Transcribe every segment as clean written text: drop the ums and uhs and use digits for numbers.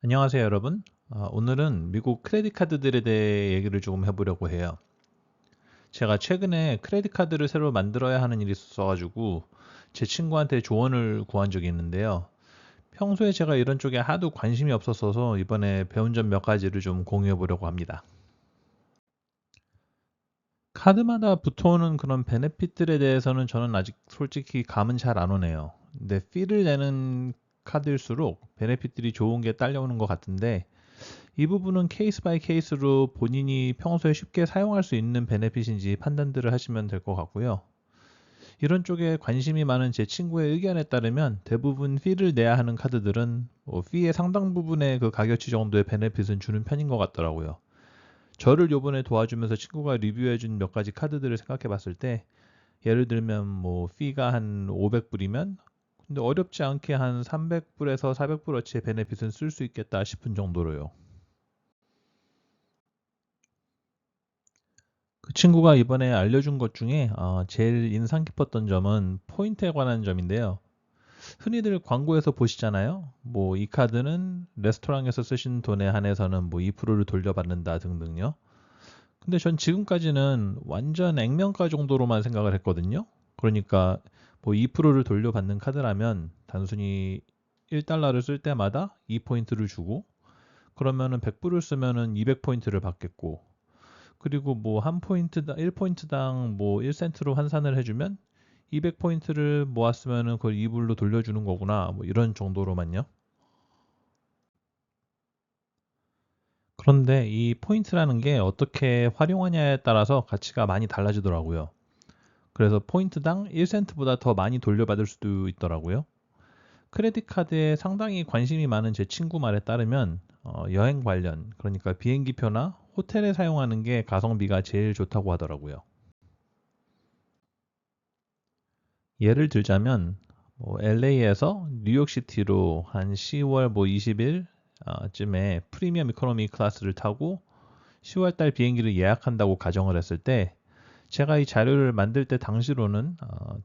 안녕하세요, 여러분. 오늘은 미국 크레딧 카드들에 대해 얘기를 조금 해보려고 해요. 제가 최근에 크레딧 카드를 새로 만들어야 하는 일이 있어가지고 제 친구한테 조언을 구한 적이 있는데요. 평소에 제가 이런 쪽에 하도 관심이 없었어서 이번에 배운 점 몇 가지를 좀 공유해 보려고 합니다. 카드마다 붙어오는 그런 베네핏들에 대해서는 저는 아직 솔직히 감은 잘 안 오네요. 근데 피를 내는 카드일수록 베네핏들이 좋은 게 딸려오는 것 같은데 이 부분은 케이스 바이 케이스로 본인이 평소에 쉽게 사용할 수 있는 베네핏인지 판단들을 하시면 될 것 같고요. 이런 쪽에 관심이 많은 제 친구의 의견에 따르면 대부분 피를 내야 하는 카드들은 피의 상당 부분의 그 가격치 정도의 베네핏은 주는 편인 것 같더라고요. 저를 요번에 도와주면서 친구가 리뷰해준 몇 가지 카드들을 생각해 봤을 때 예를 들면 뭐 피가 한 500불이면 근데 어렵지 않게 한 300불에서 400불어치의 베네핏은 쓸 수 있겠다 싶은 정도로요. 그 친구가 이번에 알려준 것 중에 제일 인상 깊었던 점은 포인트에 관한 점인데요. 흔히들 광고에서 보시잖아요. 뭐 이 카드는 레스토랑에서 쓰신 돈에 한해서는 뭐 2%를 돌려받는다 등등요. 근데 전 지금까지는 완전 액면가 정도로만 생각을 했거든요. 그러니까 뭐 2%를 돌려받는 카드라면 단순히 1달러를 쓸 때마다 2포인트를 주고 그러면은 100불을 쓰면은 200포인트를 받겠고 그리고 뭐 한 포인트당 1포인트당 뭐 1센트로 환산을 해주면 200포인트를 모았으면은 그걸 2불로 돌려주는 거구나. 뭐 이런 정도로만요. 그런데 이 포인트라는 게 어떻게 활용하냐에 따라서 가치가 많이 달라지더라고요. 그래서 포인트당 1센트보다 더 많이 돌려받을 수도 있더라고요. 크레딧 카드에 상당히 관심이 많은 제 친구 말에 따르면 여행 관련, 그러니까 비행기표나 호텔에 사용하는 게 가성비가 제일 좋다고 하더라고요. 예를 들자면 LA에서 뉴욕시티로 한 10월 뭐 20일 쯤에 프리미엄 이코노미 클래스를 타고 10월 달 비행기를 예약한다고 가정을 했을 때 제가 이 자료를 만들 때 당시로는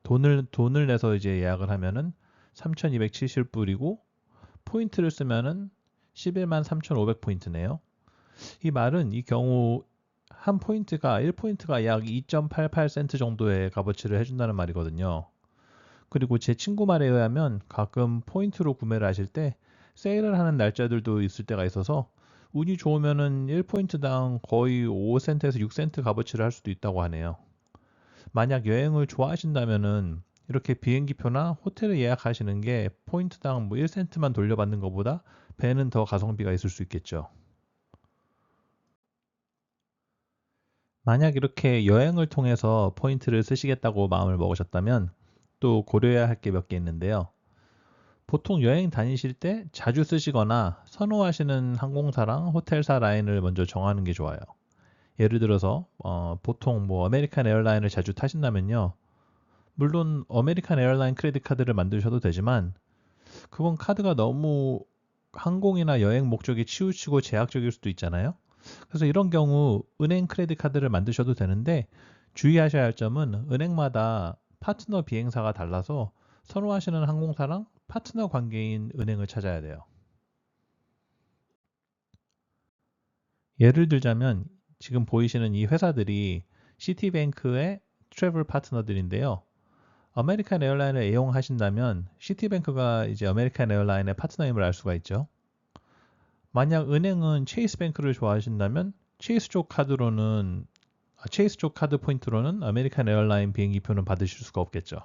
돈을 내서 이제 예약을 하면은 3,270불이고 포인트를 쓰면은 11만 3,500포인트네요. 이 말은 이 경우 한 포인트가 1포인트가 약 2.88센트 정도의 값어치를 해준다는 말이거든요. 그리고 제 친구 말에 의하면 가끔 포인트로 구매를 하실 때 세일을 하는 날짜들도 있을 때가 있어서 운이 좋으면은 1포인트당 거의 5센트에서 6센트 값어치를 할 수도 있다고 하네요. 만약 여행을 좋아하신다면은 이렇게 비행기표나 호텔을 예약하시는 게 포인트당 뭐 1센트만 돌려받는 것보다 배는 더 가성비가 있을 수 있겠죠. 만약 이렇게 여행을 통해서 포인트를 쓰시겠다고 마음을 먹으셨다면 또 고려해야 할 게 몇 개 있는데요. 보통 여행 다니실 때 자주 쓰시거나 선호하시는 항공사랑 호텔사 라인을 먼저 정하는 게 좋아요. 예를 들어서 보통 뭐 아메리칸 에어라인을 자주 타신다면요. 물론 아메리칸 에어라인 크레딧 카드를 만드셔도 되지만 그건 카드가 너무 항공이나 여행 목적이 치우치고 제약적일 수도 있잖아요. 그래서 이런 경우 은행 크레딧 카드를 만드셔도 되는데 주의하셔야 할 점은 은행마다 파트너 비행사가 달라서 선호하시는 항공사랑 파트너 관계인 은행을 찾아야 돼요. 예를 들자면 지금 보이시는 이 회사들이 시티뱅크의 트래블 파트너들인데요. 아메리칸 에어라인을 애용하신다면 시티뱅크가 이제 아메리칸 에어라인의 파트너임을 알 수가 있죠. 만약 은행은 체이스뱅크를 좋아하신다면 체이스 쪽 카드 포인트로는 아메리칸 에어라인 비행기표는 받으실 수가 없겠죠.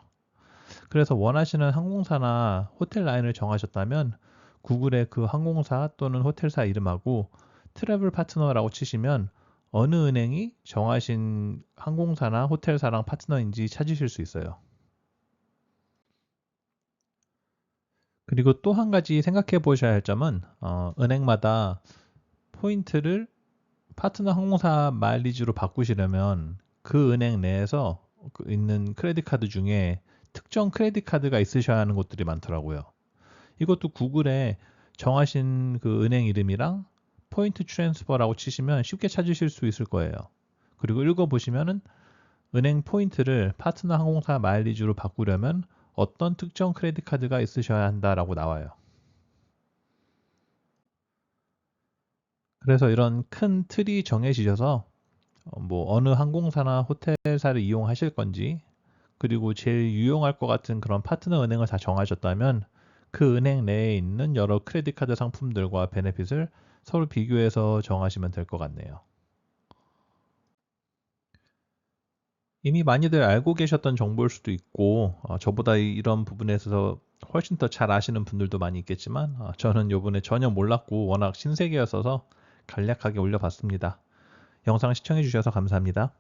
그래서 원하시는 항공사나 호텔 라인을 정하셨다면 구글에 그 항공사 또는 호텔사 이름하고 트래블 파트너라고 치시면 어느 은행이 정하신 항공사나 호텔사랑 파트너인지 찾으실 수 있어요. 그리고 또 한 가지 생각해 보셔야 할 점은 은행마다 포인트를 파트너 항공사 마일리지로 바꾸시려면 그 은행 내에서 있는 크레딧 카드 중에 특정 크레딧 카드가 있으셔야 하는 곳들이 많더라고요. 이것도 구글에 정하신 그 은행 이름이랑 포인트 트랜스퍼라고 치시면 쉽게 찾으실 수 있을 거예요. 그리고 읽어보시면은 은행 포인트를 파트너 항공사 마일리지로 바꾸려면 어떤 특정 크레딧 카드가 있으셔야 한다라고 나와요. 그래서 이런 큰 틀이 정해지셔서 뭐 어느 항공사나 호텔사를 이용하실 건지 그리고 제일 유용할 것 같은 그런 파트너 은행을 다 정하셨다면 그 은행 내에 있는 여러 크레딧 카드 상품들과 베네핏을 서로 비교해서 정하시면 될 것 같네요. 이미 많이들 알고 계셨던 정보일 수도 있고 저보다 이런 부분에 있어서 훨씬 더 잘 아시는 분들도 많이 있겠지만 저는 요번에 전혀 몰랐고 워낙 신세계였어서 간략하게 올려봤습니다. 영상 시청해 주셔서 감사합니다.